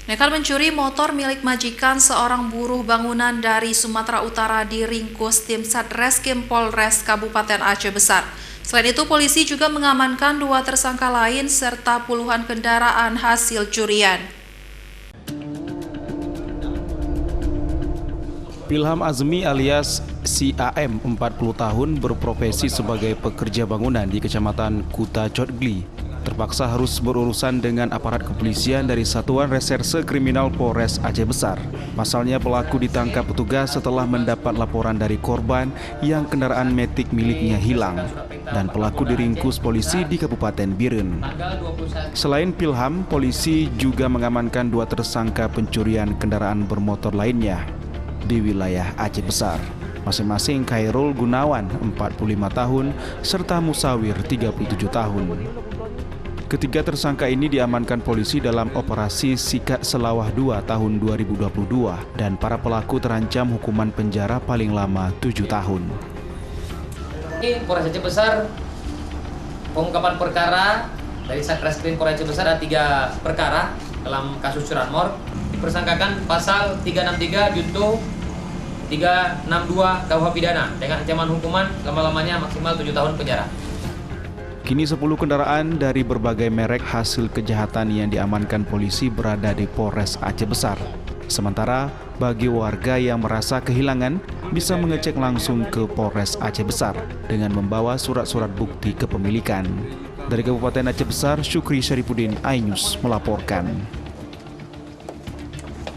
Nekat mencuri motor milik majikan seorang buruh bangunan dari Sumatera Utara diringkus tim Satreskrim Polres Kabupaten Aceh Besar. Selain itu, polisi juga mengamankan 2 tersangka lain serta puluhan kendaraan hasil curian. Pilham Azmi alias CAM 40 tahun berprofesi sebagai pekerja bangunan di Kecamatan Kuta Cotgli. Terpaksa harus berurusan dengan aparat kepolisian dari Satuan Reserse Kriminal Polres Aceh Besar. Pasalnya pelaku ditangkap petugas setelah mendapat laporan dari korban yang kendaraan metik miliknya hilang. Dan pelaku diringkus polisi di Kabupaten Biren. Selain Pilham, polisi juga mengamankan 2 tersangka pencurian kendaraan bermotor lainnya di wilayah Aceh Besar. Masing-masing Khairul Gunawan 45 tahun serta Musawir 37 tahun. Ketiga tersangka ini diamankan polisi dalam operasi Sikat Selawah 2 tahun 2022 dan para pelaku terancam hukuman penjara paling lama 7 tahun. Ini Polres Aceh Besar, pengungkapan perkara dari Satreskrim Polres Aceh Besar ada 3 perkara dalam kasus curanmor. Dipersangkakan pasal 363 junto 362 KUH pidana dengan ancaman hukuman lama-lamanya maksimal 7 tahun penjara. Kini 10 kendaraan dari berbagai merek hasil kejahatan yang diamankan polisi berada di Polres Aceh Besar. Sementara bagi warga yang merasa kehilangan bisa mengecek langsung ke Polres Aceh Besar dengan membawa surat-surat bukti kepemilikan. Dari Kabupaten Aceh Besar, Syukri Syarifuddin, iNews melaporkan.